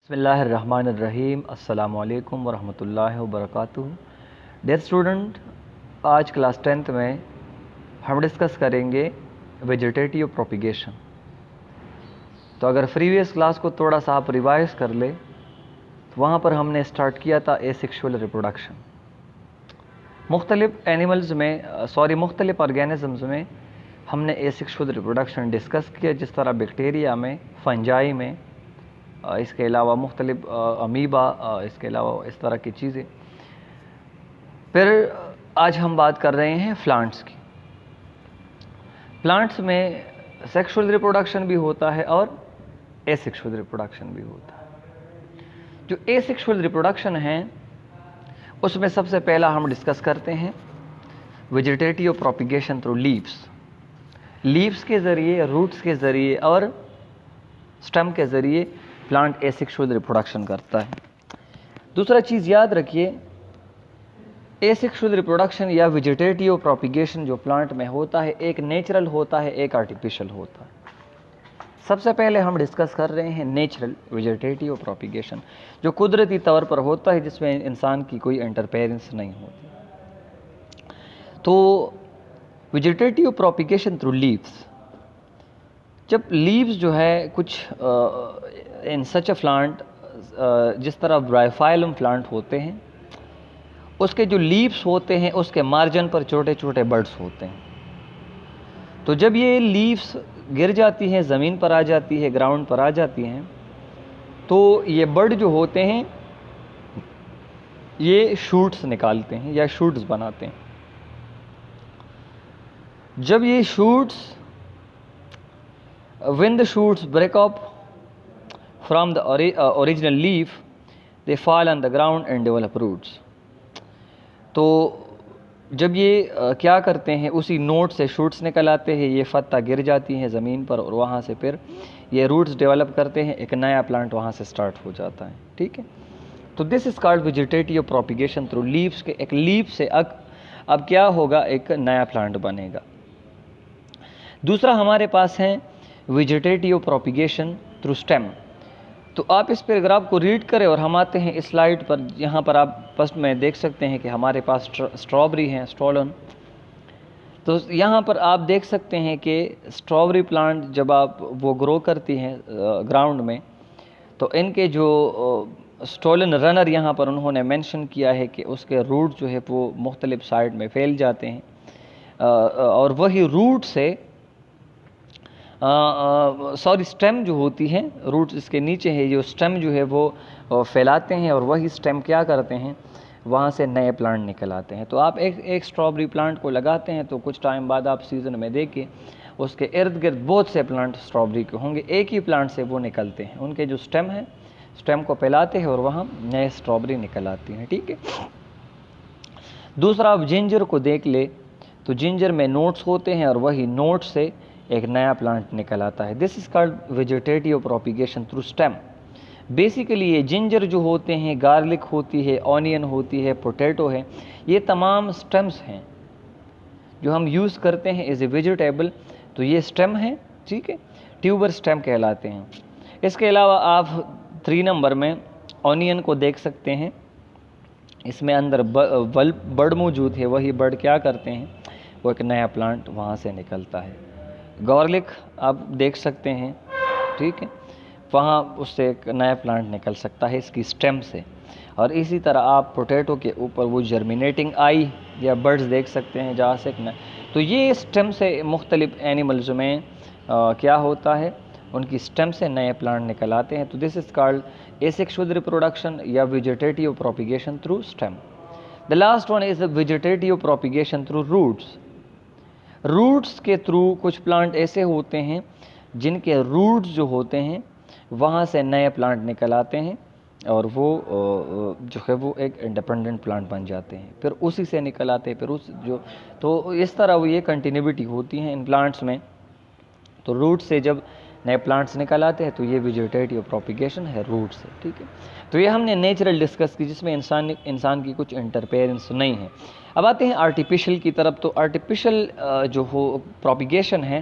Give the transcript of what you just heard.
بسم اللہ الرحمن الرحیم۔ السلام علیکم ورحمۃ اللہ وبرکاتہ۔ ڈیئر اسٹوڈنٹ، آج کلاس 10th میں ہم ڈسکس کریں گے ویجیٹیٹیو پروپیگیشن۔ تو اگر پریویس کلاس کو تھوڑا سا آپ ریوائز کر لیں تو وہاں پر ہم نے اسٹارٹ کیا تھا اے سیکشول ریپروڈکشن۔ مختلف آرگینزمز میں ہم نے اے سیکشول ریپروڈکشن ڈسکس کیا، جس طرح بیکٹیریا میں، فنجائی میں، اس کے علاوہ مختلف امیبا، اس کے علاوہ اس طرح کی چیزیں۔ پھر آج ہم بات کر رہے ہیں پلانٹس کی۔ پلانٹس میں سیکشول ریپروڈکشن بھی ہوتا ہے اور اے سیکشول ریپروڈکشن بھی ہوتا ہے۔ جو اے سیکشول ریپروڈکشن ہے اس میں سب سے پہلا ہم ڈسکس کرتے ہیں ویجیٹیٹیو پروپیگیشن تھرو لیوس۔ لیوس کے ذریعے، روٹس کے ذریعے اور سٹم کے ذریعے پلانٹ اے سیکشول ریپروڈکشن کرتا ہے۔ دوسرا چیز یاد رکھیے، اے سیکشول ریپروڈکشن یا ویجیٹیٹیو پروپیگیشن جو پلانٹ میں ہوتا ہے، ایک نیچرل ہوتا ہے، ایک آرٹیفیشل ہوتا ہے۔ سب سے پہلے ہم ڈسکس کر رہے ہیں نیچرل ویجیٹیٹیو پروپیگیشن، جو قدرتی طور پر ہوتا ہے، جس میں انسان کی کوئی انٹرفیئرنس نہیں ہوتی۔ تو ویجیٹیٹیو پروپیگیشن تھرو لیوس، جب لیوز جو ہے کچھ ان سچ اے پلانٹ، جس طرح برائیفائلم پلانٹ ہوتے ہیں، اس کے جو لیوس ہوتے ہیں اس کے مارجن پر چھوٹے چھوٹے برڈس ہوتے ہیں۔ تو جب یہ لیوس گر جاتی ہیں، زمین پر آ جاتی ہے، گراؤنڈ پر آ جاتی ہیں، تو یہ برڈ جو ہوتے ہیں یہ شوٹس نکالتے ہیں یا شوٹس بناتے ہیں۔ جب یہ shoots when the shoots break up from the original leaf, they fall on the ground and develop roots. تو جب یہ کیا کرتے ہیں، اسی نوٹ سے شوٹس نکل آتے ہیں، یہ فتح گر جاتی ہیں زمین پر، اور وہاں سے پھر یہ روٹس ڈیولپ کرتے ہیں، ایک نیا پلانٹ وہاں سے سٹارٹ ہو جاتا ہے۔ ٹھیک ہے، تو this is called vegetative propagation through leaves, کے ایک لیف سے اب کیا ہوگا، ایک نیا پلانٹ بنے گا۔ دوسرا ہمارے پاس ہے ویجیٹیٹیو پروپیگیشن تھرو سٹیم۔ تو آپ اس پیراگراف کو ریڈ کریں اور ہم آتے ہیں اس سلائیڈ پر۔ یہاں پر آپ فرسٹ میں دیکھ سکتے ہیں کہ ہمارے پاس اسٹرابری ہیں، اسٹولن۔ تو یہاں پر آپ دیکھ سکتے ہیں کہ اسٹرابری پلانٹ جب آپ وہ گرو کرتی ہیں گراؤنڈ میں، تو ان کے جو اسٹولن رنر یہاں پر انہوں نے مینشن کیا ہے کہ اس کے روٹ جو ہے وہ مختلف سائڈ میں پھیل جاتے ہیں، اور وہی روٹ سے سٹیم جو ہوتی ہے، روٹ اس کے نیچے ہے، جو سٹیم جو ہے وہ پھیلاتے ہیں، اور وہی سٹیم کیا کرتے ہیں، وہاں سے نئے پلانٹ نکل آتے ہیں۔ تو آپ ایک اسٹرابری پلانٹ کو لگاتے ہیں تو کچھ ٹائم بعد آپ سیزن میں دیکھیں اس کے ارد گرد بہت سے پلانٹ اسٹرابری کے ہوں گے، ایک ہی پلانٹ سے وہ نکلتے ہیں، ان کے جو سٹیم ہیں، سٹیم کو پھیلاتے ہیں اور وہاں نئے اسٹرابری نکل آتی ہیں۔ ٹھیک ہے، دوسرا آپ جنجر کو دیکھ لے تو جنجر میں نوٹس ہوتے ہیں، اور وہی نوٹ سے ایک نیا پلانٹ نکل آتا ہے۔ This is called vegetative propagation through stem. Basically یہ جنجر جو ہوتے ہیں، گارلک ہوتی ہے، آنین ہوتی ہے، پوٹیٹو ہے، یہ تمام سٹیمز ہیں جو ہم یوز کرتے ہیں ایز اے ویجیٹیبل۔ تو یہ سٹیم ہیں، ٹھیک ہے، ٹیوبر سٹیم کہلاتے ہیں۔ اس کے علاوہ آپ 3 نمبر میں آنین کو دیکھ سکتے ہیں، اس میں اندر برڈ موجود ہے، وہی برڈ کیا کرتے ہیں، وہ ایک نیا پلانٹ وہاں سے نکلتا ہے۔ گارلک آپ دیکھ سکتے ہیں، ٹھیک ہے، وہاں اس سے ایک نیا پلانٹ نکل سکتا ہے اس کی سٹیم سے۔ اور اسی طرح آپ پوٹیٹو کے اوپر وہ جرمینیٹنگ آئی یا برڈز دیکھ سکتے ہیں جہاں سے تو یہ سٹیم سے مختلف اینیملز میں کیا ہوتا ہے، ان کی سٹیم سے نئے پلانٹ نکل آتے ہیں۔ تو this is called asexual reproduction یا vegetative propagation through stem. The last one is the vegetative propagation through roots۔ Roots کے تھرو کچھ پلانٹ ایسے ہوتے ہیں جن کے روٹس جو ہوتے ہیں وہاں سے نئے پلانٹ نکل آتے ہیں، اور وہ جو ہے وہ ایک انڈیپینڈنٹ پلانٹ بن جاتے ہیں، پھر اسی سے نکل آتے ہیں، پھر تو اس طرح وہ یہ کنٹینیوٹی ہوتی ہیں ان پلانٹس میں۔ تو روٹ سے جب نئے پلانٹس نکل آتے ہیں تو یہ ویجیٹیٹیو پروپیگیشن ہے روٹ سے۔ ٹھیک ہے، تو یہ ہم نے نیچرل ڈسکس کی، جس میں انسان کی کچھ انٹرفیئرنس نہیں ہے۔ اب آتے ہیں آرٹیفیشل کی طرف۔ تو آرٹیفیشل جو ہو پروپیگیشن ہے